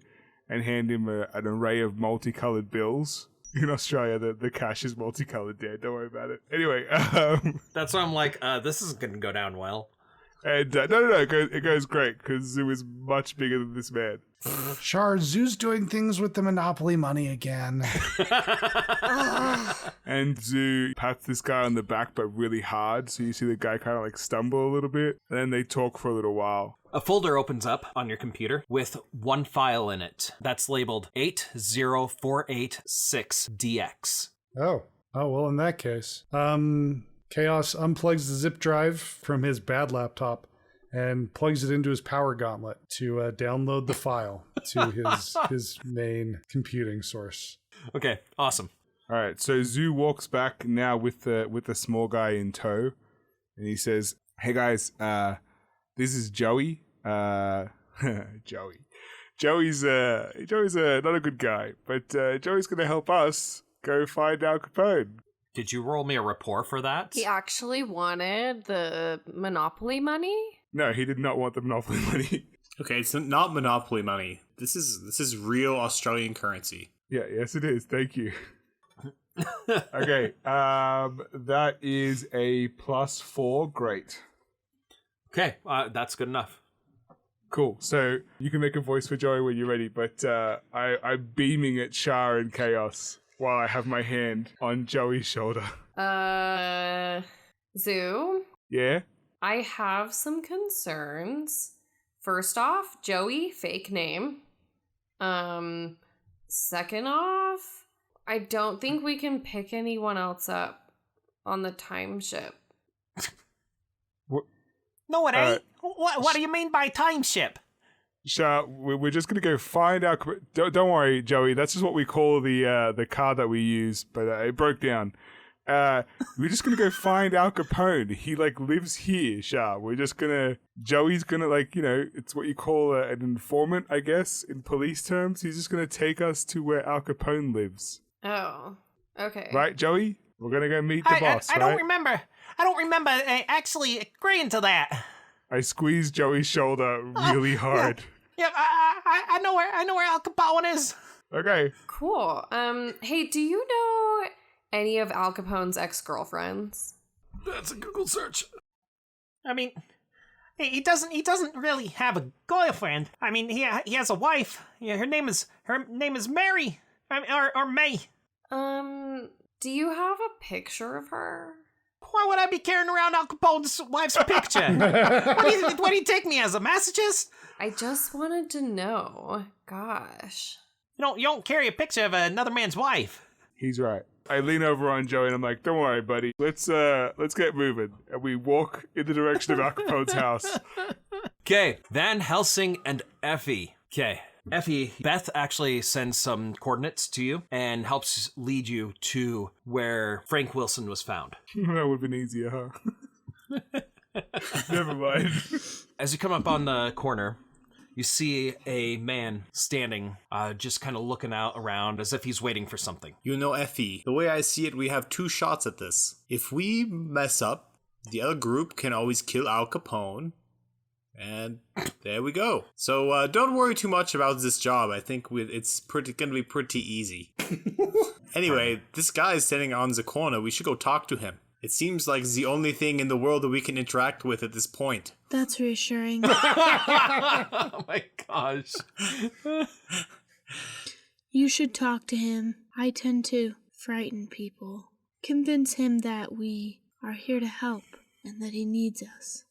and hand him an array of multicolored bills. In Australia, the cash is multicolored, Dan. Don't worry about it. Anyway, that's why I'm like, this isn't going to go down well. and no, it goes great because Zoo is much bigger than this man. Char, Zoo's doing things with the Monopoly money again. And Zoo pats this guy on the back, but really hard. So you see the guy kind of like stumble a little bit. And then they talk for a little while. A folder opens up on your computer with one file in it that's labeled 80486DX. Oh, well, in that case, Chaos unplugs the zip drive from his bad laptop and plugs it into his power gauntlet to download the file to his main computing source. Okay, awesome. All right, so Zoo walks back now with the small guy in tow, and he says, "Hey guys, this is Joey. Joey's not a good guy, but Joey's gonna help us go find Al Capone." Did you roll me a rapport for that? He actually wanted the Monopoly money? No, he did not want the Monopoly money. Okay, it's not Monopoly money. This is real Australian currency. Yeah, yes it is. Thank you. Okay, that is a +4. Great. Okay, that's good enough. Cool. So you can make a voice for Joey when you're ready, but I'm beaming at Shar and Chaos while I have my hand on Joey's shoulder. Zoo? Yeah? I have some concerns. First off, Joey, fake name. Second off, I don't think we can pick anyone else up on the time ship. No, it ain't. What do you mean by time ship? Shar, we're just gonna go find Al Capone. Don't worry, Joey. That's just what we call the car that we use, but it broke down. We're just gonna go find Al Capone. He lives here, Shar. Joey's gonna it's what you call an informant, I guess, in police terms. He's just gonna take us to where Al Capone lives. Oh, okay. Right, Joey? We're gonna go meet the boss, I right? don't remember actually agreeing to that. I squeezed Joey's shoulder really hard. Yeah, I know where Al Capone is. Okay. Cool. Hey, do you know any of Al Capone's ex-girlfriends? That's a Google search. I mean, he doesn't really have a girlfriend. I mean, he has a wife. Yeah, her name is Mary. Or May. Do you have a picture of her? Why would I be carrying around Al Capone's wife's picture? What do you take me as, a masochist? I just wanted to know. Gosh. You don't carry a picture of another man's wife. He's right. I lean over on Joey and I'm like, "Don't worry, buddy. Let's get moving." And we walk in the direction of Al Capone's house. Okay, Van Helsing and Effie. Okay, Effie, Beth actually sends some coordinates to you and helps lead you to where Frank Wilson was found. That would have been easier, huh? Never mind. As you come up on the corner, you see a man standing, just kind of looking out around as if he's waiting for something. You know, Effie, the way I see it, we have two shots at this. If we mess up, The other group can always kill Al Capone. And there we go. So don't worry too much about this job. I think it's going to be pretty easy. Anyway, this guy is standing on the corner. We should go talk to him. It seems like the only thing in the world that we can interact with at this point. That's reassuring. Oh my gosh. You should talk to him. I tend to frighten people. Convince him that we are here to help and that he needs us.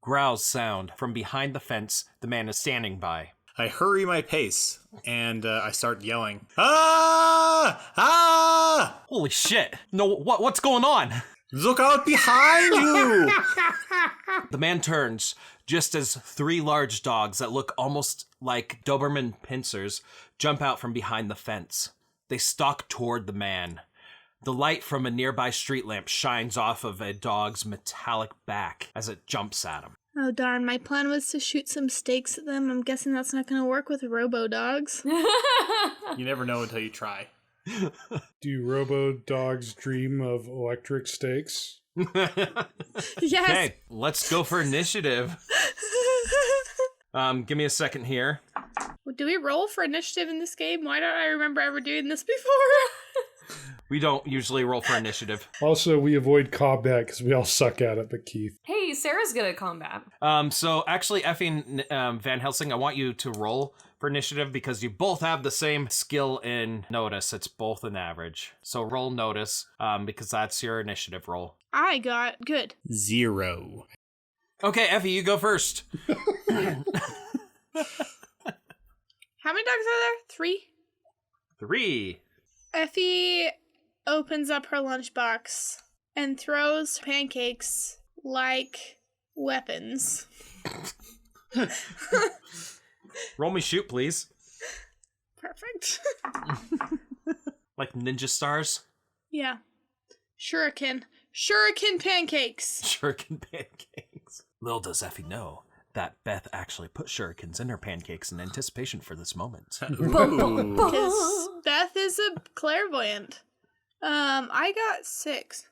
Growls sound from behind the fence the man is standing by. I hurry my pace, and I start yelling, "Ah! Ah! Holy shit. No, what's going on? Look out behind you!" The man turns just as 3 large dogs that look almost like Doberman pincers jump out from behind the fence. They stalk toward the man. The light from a nearby street lamp shines off of a dog's metallic back as it jumps at him. Oh darn, my plan was to shoot some stakes at them. I'm guessing that's not going to work with robo-dogs. You never know until you try. Do robo-dogs dream of electric stakes? Yes! Okay, let's go for initiative. Give me a second here. Do we roll for initiative in this game? Why don't I remember ever doing this before? We don't usually roll for initiative. Also, we avoid combat because we all suck at it, but Keith. Hey, Sarah's good at combat. So actually, Effie and Van Helsing, I want you to roll for initiative because you both have the same skill in notice. It's both an average. So roll notice because that's your initiative roll. I got good. 0. Okay, Effie, you go first. How many dogs are there? 3? 3. Effie opens up her lunchbox and throws pancakes like weapons. Roll me shoot, please. Perfect. Like ninja stars? Yeah. Shuriken. Shuriken pancakes. Shuriken pancakes. Little does Effie know that Beth actually put shurikens in her pancakes in anticipation for this moment. Because Beth is a clairvoyant. I got 6.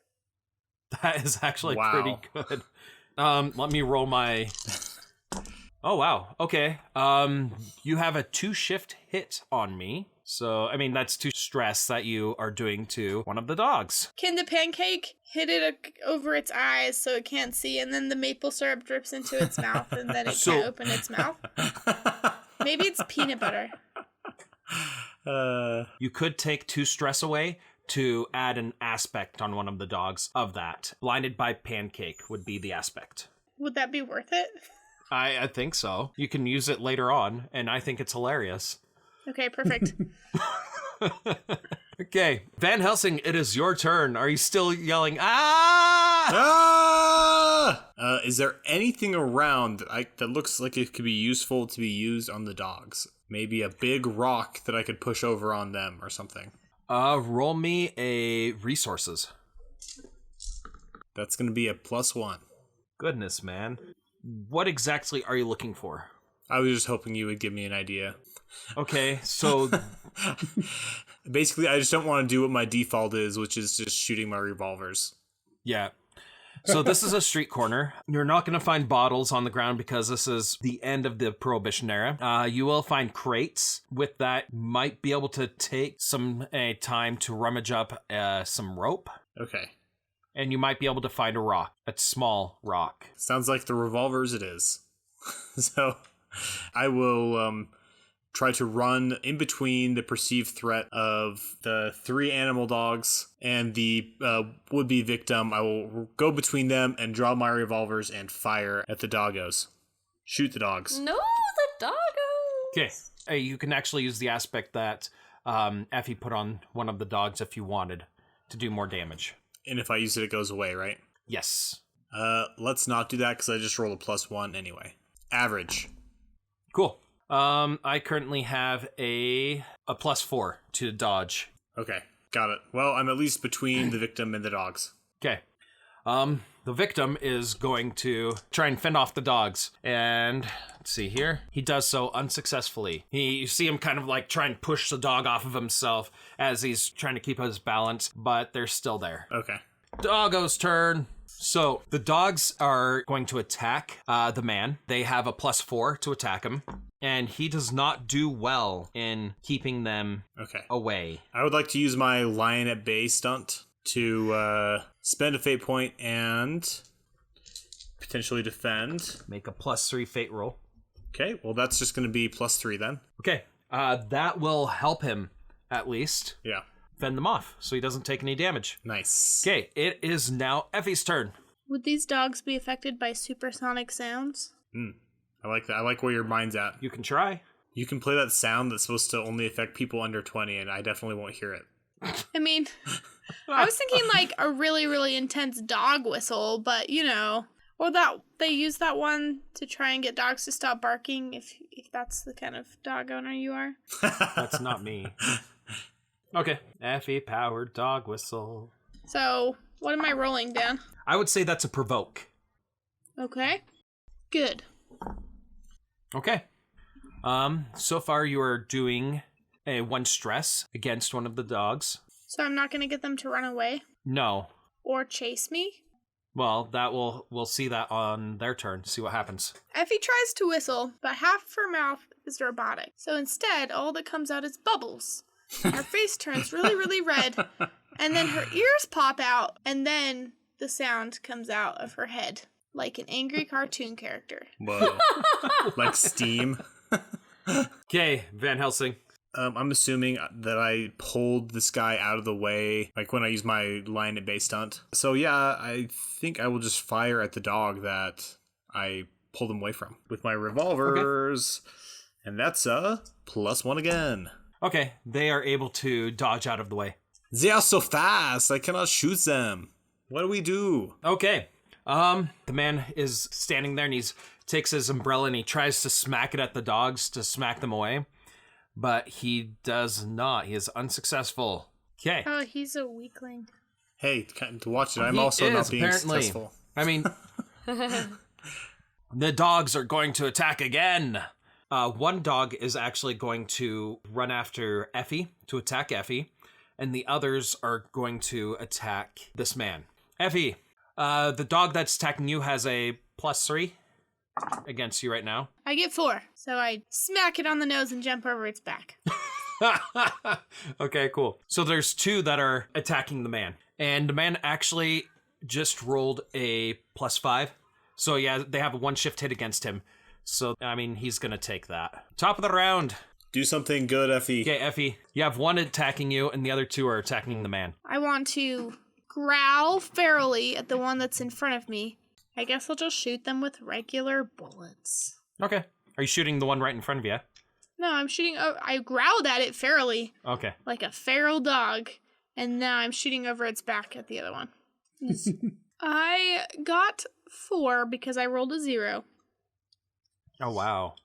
That is actually Wow. pretty good. Let me roll my... Oh, wow. Okay. You have a 2-shift hit on me. So, I mean, that's 2 stress that you are doing to one of the dogs. Can the pancake hit it over its eyes so it can't see, and then the maple syrup drips into its mouth, and then it can't open its mouth? Maybe it's peanut butter. You could take 2 stress away to add an aspect on one of the dogs of that. Blinded by pancake would be the aspect. Would that be worth it? I think so. You can use it later on, and I think it's hilarious. Okay, perfect. Okay, Van Helsing, it is your turn. Are you still yelling, ah? Ah! Is there anything around that looks like it could be useful to be used on the dogs? Maybe a big rock that I could push over on them or something. Roll me a resources. That's going to be a +1. Goodness, man. What exactly are you looking for? I was just hoping you would give me an idea. Okay, so... Basically, I just don't want to do what my default is, which is just shooting my revolvers. Yeah. So this is a street corner. You're not going to find bottles on the ground because this is the end of the Prohibition era. You will find crates. With that, might be able to take some time to rummage up some rope. Okay. And you might be able to find a rock, a small rock. Sounds like the revolvers it is. So I will try to run in between the perceived threat of the 3 animal dogs and the would-be victim. I will go between them and draw my revolvers and fire at the doggos. Shoot the dogs. No, the doggos. Okay. Hey, you can actually use the aspect that Effie put on one of the dogs if you wanted to do more damage. And if I use it, it goes away, right? Yes. Let's not do that because I just rolled a +1 anyway. Average. Cool. I currently have a +4 to dodge. Okay, got it. Well, I'm at least between the victim and the dogs. Okay. The victim is going to try and fend off the dogs. And let's see here. He does so unsuccessfully. You see him kind of like try and push the dog off of himself as he's trying to keep his balance, but they're still there. Okay. Doggo's turn. So the dogs are going to attack the man. They have a +4 to attack him. And he does not do well in keeping them away. I would like to use my lion at bay stunt to spend a fate point and potentially defend. Make a +3 fate roll. Okay, well that's just going to be +3 then. Okay, that will help him at least. Yeah. Fend them off so he doesn't take any damage. Nice. Okay, it is now Effie's turn. Would these dogs be affected by supersonic sounds? I like that. I like where your mind's at. You can try. You can play that sound that's supposed to only affect people under 20, and I definitely won't hear it. I mean, I was thinking like a really, really intense dog whistle, but you know, or that they use that one to try and get dogs to stop barking if that's the kind of dog owner you are. That's not me. Okay, Effie powered dog whistle. So, what am I rolling, Dan? I would say that's a provoke. Okay. Good. Okay. So far you are doing a 1 stress against one of the dogs. So I'm not going to get them to run away? No. Or chase me? Well, we'll see that on their turn. See what happens. Effie tries to whistle, but half of her mouth is robotic. So instead, all that comes out is bubbles. Her face turns really, really red, and then her ears pop out, and then the sound comes out of her head, like an angry cartoon character. Whoa. Like Steam. Okay, Van Helsing. I'm assuming that I pulled this guy out of the way, like when I used my lion at bay stunt. So yeah, I think I will just fire at the dog that I pulled him away from with my revolvers. Okay. And that's a +1 again. Okay, they are able to dodge out of the way. They are so fast, I cannot shoot them. What do we do? Okay, the man is standing there and he takes his umbrella and he tries to smack it at the dogs to smack them away. But he does not. He is unsuccessful. Okay. Oh, he's a weakling. Hey, to watch it, I'm also not being successful. I mean, the dogs are going to attack again. One dog is actually going to run after Effie to attack Effie, and the others are going to attack this man. Effie, the dog that's attacking you has a +3 against you right now. I get 4, so I smack it on the nose and jump over its back. Okay, cool. So there's 2 that are attacking the man, and the man actually just rolled a +5. So yeah, they have a 1 shift hit against him. So, I mean, he's going to take that. Top of the round. Do something good, Effie. Okay, Effie, you have 1 attacking you, and the other 2 are attacking the man. I want to growl ferally at the one that's in front of me. I guess I'll just shoot them with regular bullets. Okay. Are you shooting the one right in front of you? No, I'm shooting... I growled at it ferally. Okay. Like a feral dog. And now I'm shooting over its back at the other one. I got 4 because I rolled a 0. Oh, wow.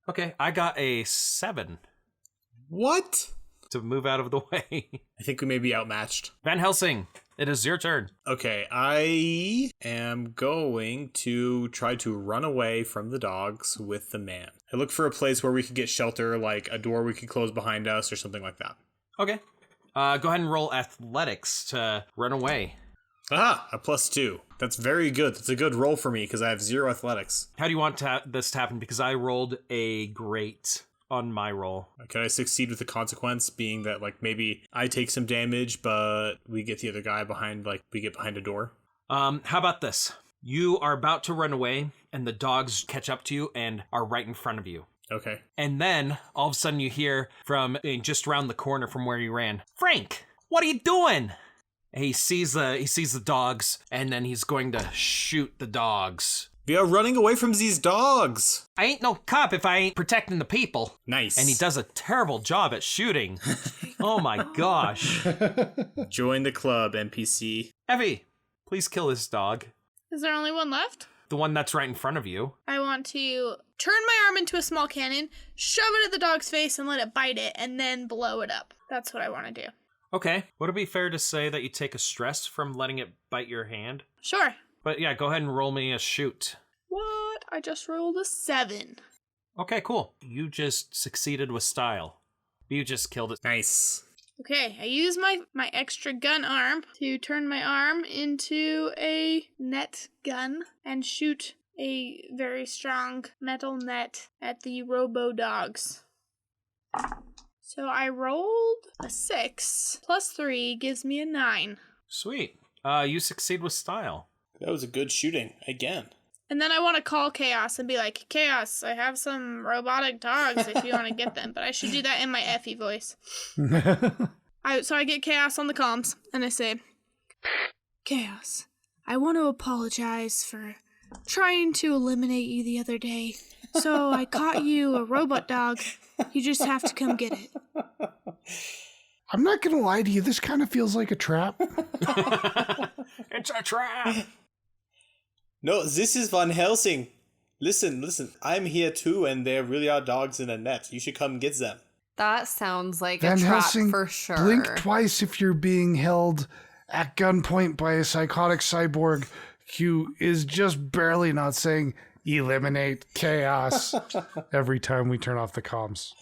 Okay, I got a 7. What? To move out of the way. I think we may be outmatched. Van Helsing, it is your turn. Okay, I am going to try to run away from the dogs with the man. I look for a place where we could get shelter, like a door we could close behind us or something like that. Okay. Go ahead and roll athletics to run away. Aha, a +2. That's very good. That's a good roll for me because I have 0 athletics. How do you want this to happen? Because I rolled a great on my roll. Can I succeed with the consequence being that, like, maybe I take some damage, but we get the other guy behind, like, we get behind a door? How about this? You are about to run away, and the dogs catch up to you and are right in front of you. Okay. And then, all of a sudden, you hear from just around the corner from where you ran, Frank, what are you doing? He sees the dogs, and then he's going to shoot the dogs. We are running away from these dogs. I ain't no cop if I ain't protecting the people. Nice. And he does a terrible job at shooting. Oh my gosh. Join the club, NPC. Effie, please kill this dog. Is there only one left? The one that's right in front of you. I want to turn my arm into a small cannon, shove it at the dog's face and let it bite it, and then blow it up. That's what I want to do. Okay. Would it be fair to say that you take a stress from letting it bite your hand? Sure. But yeah, go ahead and roll me a shoot. What? I just rolled a 7. Okay, cool. You just succeeded with style. You just killed it. Nice. Okay, I use my extra gun arm to turn my arm into a net gun and shoot a very strong metal net at the robo dogs. So I rolled a 6 plus 3 gives me a 9. Sweet. You succeed with style. That was a good shooting again. And then I want to call Chaos and be like, Chaos, I have some robotic dogs if you want to get them. But I should do that in my Effie voice. So I get Chaos on the comms, and I say, Chaos, I want to apologize for trying to eliminate you the other day. So I caught you a robot dog. You just have to come get it. I'm not gonna lie to you, this kind of feels like a trap. It's a trap. No, this is Van Helsing. Listen. I'm here too, and there really are dogs in a net. You should come get them. That sounds like Van a trap Helsing, for sure. blink twice if you're being held at gunpoint by a psychotic cyborg who is just barely not saying eliminate chaos every time we turn off the comms.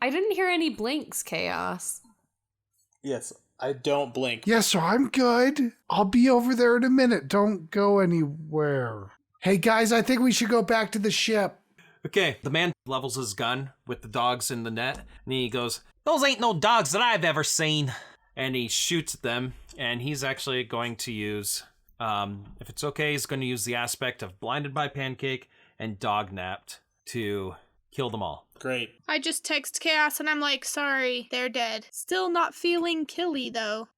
I didn't hear any blinks, Chaos. Yes, I don't blink. Yeah, so I'm good. I'll be over there in a minute. Don't go anywhere. Hey guys, I think we should go back to the ship. Okay, the man levels his gun with the dogs in the net, and he goes, "Those ain't no dogs that I've ever seen." And he shoots at them, and he's actually going to use, if it's okay, he's going to use the aspect of blinded by pancake and dog napped to kill them all. Great. I just text Chaos and I'm like, sorry, they're dead. Still not feeling killy, though.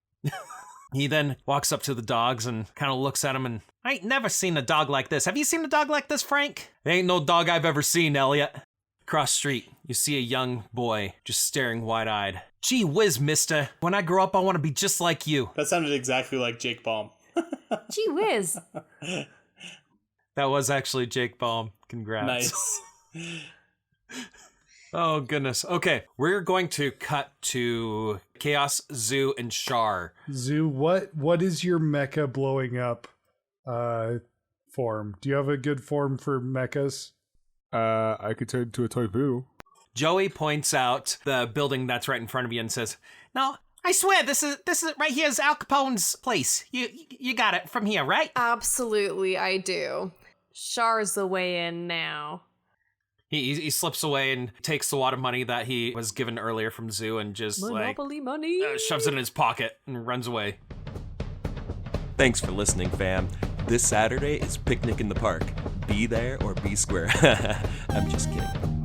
He then walks up to the dogs and kind of looks at them, and I ain't never seen a dog like this. Have you seen a dog like this, Frank? It ain't no dog I've ever seen, Elliot. Across street, you see a young boy just staring wide-eyed. Gee whiz, mister. When I grow up, I want to be just like you. That sounded exactly like Jake Baum. Gee whiz. That was actually Jake Baum. Congrats. Nice. Oh, goodness. Okay, we're going to cut to Chaos, Zoo, and Shar. Zoo, what is your mecha blowing up form? Do you have a good form for mechas? I could turn into a toy poodle. Joey points out the building that's right in front of you and says, "No, I swear this is right here is Al Capone's place. You got it from here, right?" Absolutely, I do. Shar's the way in now. He slips away and takes the wad of money that he was given earlier from Zoo and just Monopoly money. shoves it in his pocket and runs away. Thanks for listening, fam. This Saturday is Picnic in the Park. Be there or be square. I'm just kidding.